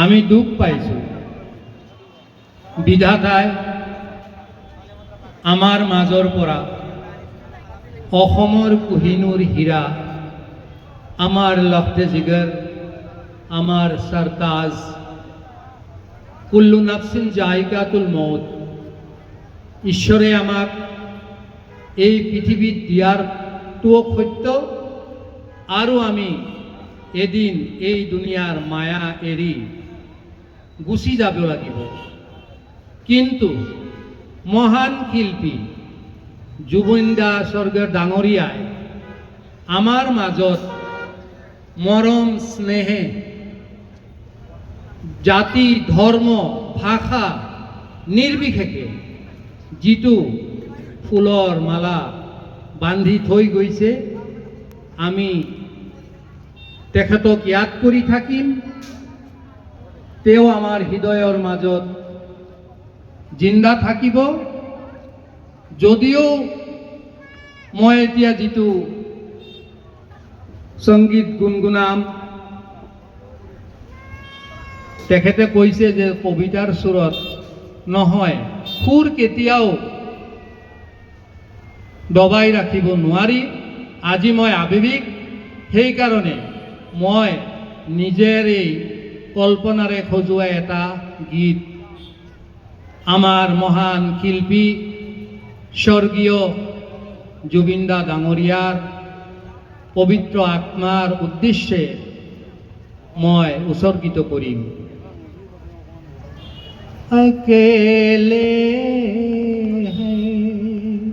আমি দুখ পাইছোঁ। বিধাতাই আমাৰ মাজৰ পৰা অসমৰ কোহিনুৰ হীৰা, আমাৰ লখতে জিগৰ, আমাৰ সৰতাজ, কুল্লু নাফসিন জায়গাতুল মৌত, ঈশ্বৰে আমাক এই পৃথিৱীত দিয়াৰটোও সত্য, আৰু আমি এদিন এই দুনিয়াৰ মায়া এৰি গুচি যাব লাগিব। কিন্তু মহান শিল্পী জুবিন দা স্বৰ্গৰ ডাঙৰীয়াই আমাৰ মাজত মৰম স্নেহে জাতি ধৰ্ম ভাষা নিৰ্বিশেষে যিটো ফুলৰ মালা বান্ধি থৈ গৈছে, আমি তেখেতক ইয়াদ কৰি থাকিম। তেওঁ আমাৰ হৃদয়ৰ মাজত জিন্দা থাকিব। যদিও মই এতিয়া যিটো সংগীত গুণগুণাম, তেখেতে কৈছে যে কবিতাৰ সুৰত নহয়, সুৰ কেতিয়াও দবাই ৰাখিব নোৱাৰি। আজি মই আৱেগিক, সেইকাৰণে মই নিজেৰে কল্পনাৰে সজোৱা এটা গীত আমাৰ মহান শিল্পী স্বৰ্গীয় জুবিন দা ডাঙৰীয়াৰ পবিত্ৰ আত্মাৰ উদ্দেশ্যে মই উৎসৰ্গিত কৰিম। अकेले हैं,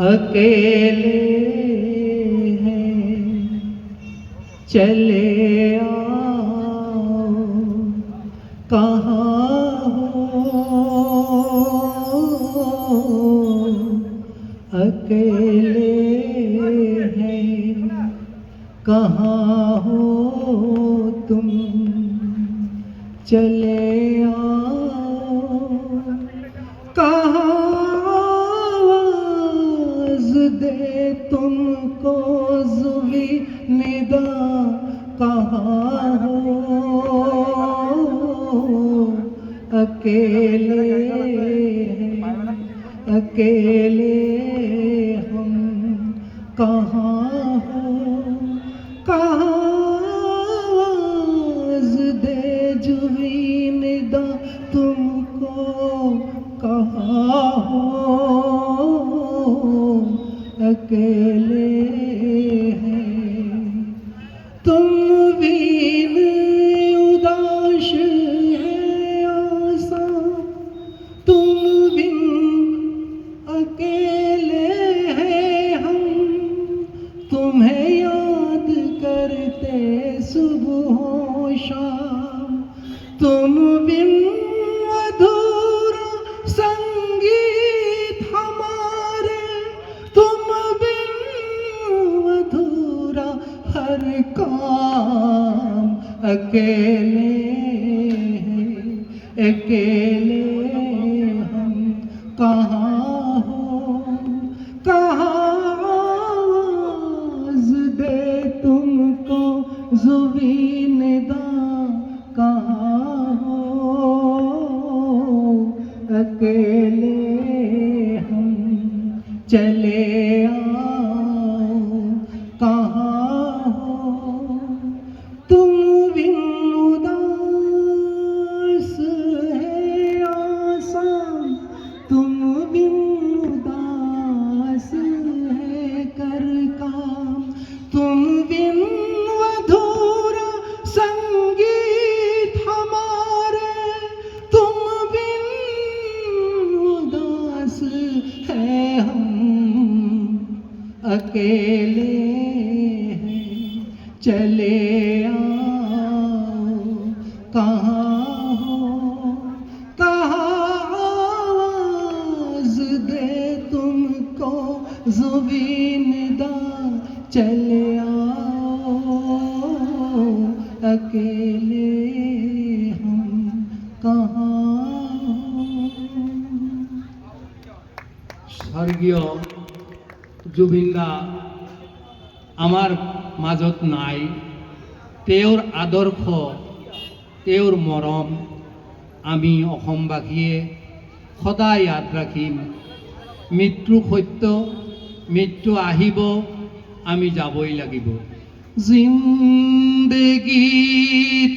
अकेले हैं, चले आओ कहाँ हो, अकेले हैं कहाँ हो तुम, चले आओ कहाँ आवाज़ दे तुमको ज़ुबी निदा, कहाँ हो अकेले हैं, अकेले हम कहाँ हो, कहाँ जुबीनदा तुमको, कहाँ हो अकेले हैं तुम, बिन उदास है आसा, तुम बिन अकेले हैं हम, तुम्हें याद करते सुबह शाम, तुम बिन अधूरा संगीत हमारे, तुम बिन अधूरा हर काम, अकेले हैं, अकेले हम कहाँ हो, कहाँ आवाज़ दे तुमको ज़ुबीन दा, कहाँ हो अकेले हम, चले आओ कहाँ हो तुम, बिन उदास है आसा, तुम बिन उदास है कर काम, तुम बिन अधूरा संगीत हमारे, तुम बिन उदास है हम, अकेले हैं चले आओ कहाँ हो, कहाँ आवाज़ दे तुमको ज़ुबीन दा, चले आओ अकेले हम कहाँ। স্বর্গীয় জুবিন দা আমাৰ মাজত নাই। তেওঁৰ আদৰ্শ তেওঁৰ মৰম আমি অসমবাসীয়ে সদায় ইয়াদ ৰাখিম। মৃত্যু সত্য, মৃত্যু আহিব, আমি যাবই লাগিব। জিন্দগী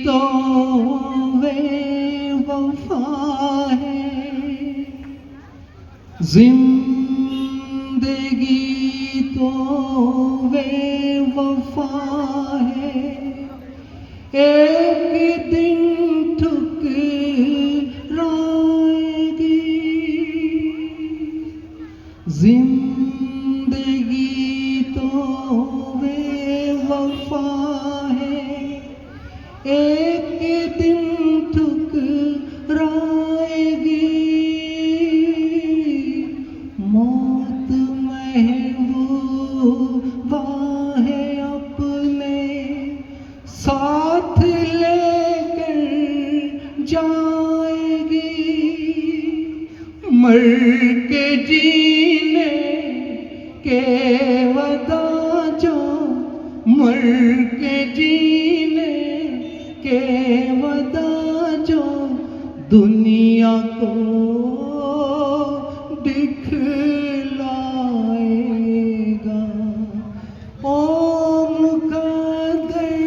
তো বেৱফা হে, जिंदगी तो बेवफा है, एक दिन ठुकराएगी। जिंदगी तो बेवफा है, एक दिन ठुकराएगी। मौत महबूबा है अपने साथ लेकर जाएगी। मर के जीने के वदा जो, मर के जीने के वदा जो दुनिया को दिखलाएगा। ओ मुकद्दर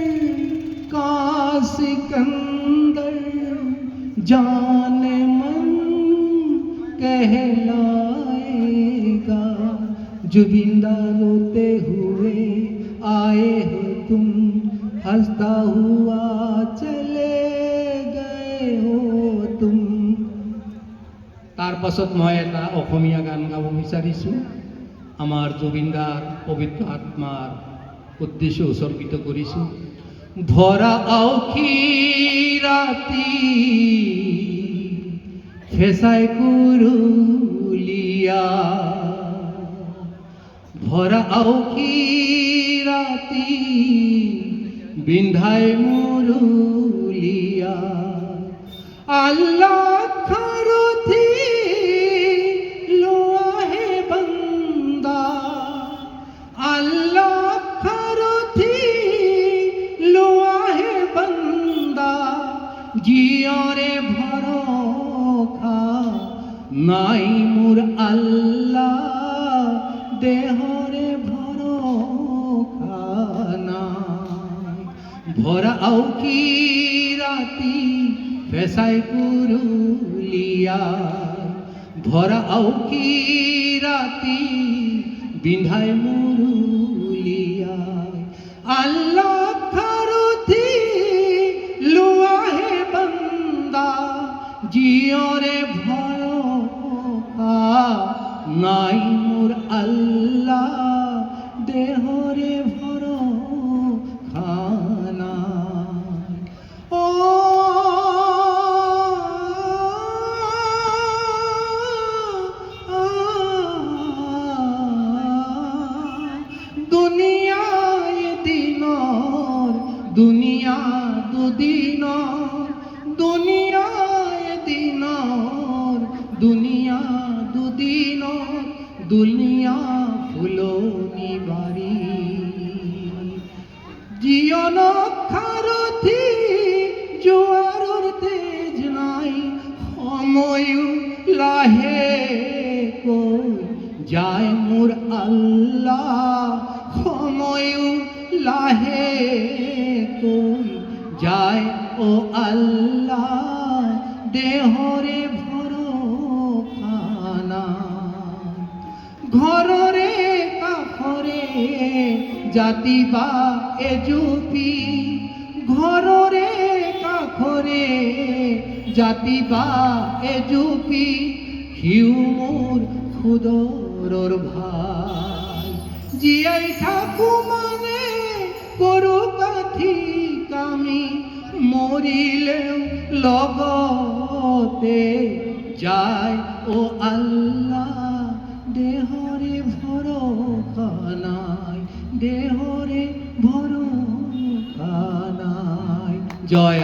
का सिकंदर जाने मन कहलाएगा। जुबिंदा रोते हुए आए हो तुम, हंसता हुआ चले गए हो तुम। তাৰ পাছত মই এটা অসমীয়া গান গাব বিচাৰিছোঁ, আমাৰ জুবিনদাৰ পবিত্ৰ আত্মাৰ উদ্দেশ্যে উৎসৰ্গিত কৰিছোঁ। ভৰা আউখি ৰাতি ফেঁচাই কুৰুলিয়া, ভৰা আউখি ৰাতি বিন্ধাই মুৰুলিয়া। আল্লাহ খারথি লোয়া হে বন্দা, আল্লাহ খারথি লোয়া হে বন্দা। জিয়রে ভরখা নাই মোর আল্লাহ, দেহরে ভরখা নাই। ভরা আউকি রাতি ফেঁচাই কুৰুলিয়া, ভৰা আউকি ৰাতি বিন্ধাই মুৰুলিয়া। আল্লাহ খাৰথি লোৱা হে বন্দা, জিয়ৰে ভৰসা নাই মোৰ আল্লাহ, দেহৰে ভৰসা নাই। অ দুনিয়া দুদিনৰ, দুনিয়ায় দিনৰ, দুনিয়া দুদিনৰ, দুনিয়া ফুলনি বাৰী। জীৱন খাৰথি জোৱাৰৰ তেজ নাই, সময়ো লাহেকৈ যায় মোৰ আল্লাহ, সময়ো লাহেকৈ যায় ও আল্লাহ, দেহরে ভরসা নাই। ঘৰৰে কাষৰে জাতি বা এজুপি, ঘৰৰে কাষৰে জাতি বা এজুপি, সিও মোৰ খুদৰৰ ভাই। জীয়াই থাকো মানে কৰো কাঠি কামি, মৰিলেও লগতে যায় ও আল্লাহ, দেহৰে ভৰসা নাই, দেহৰে ভৰসা নাই। জয়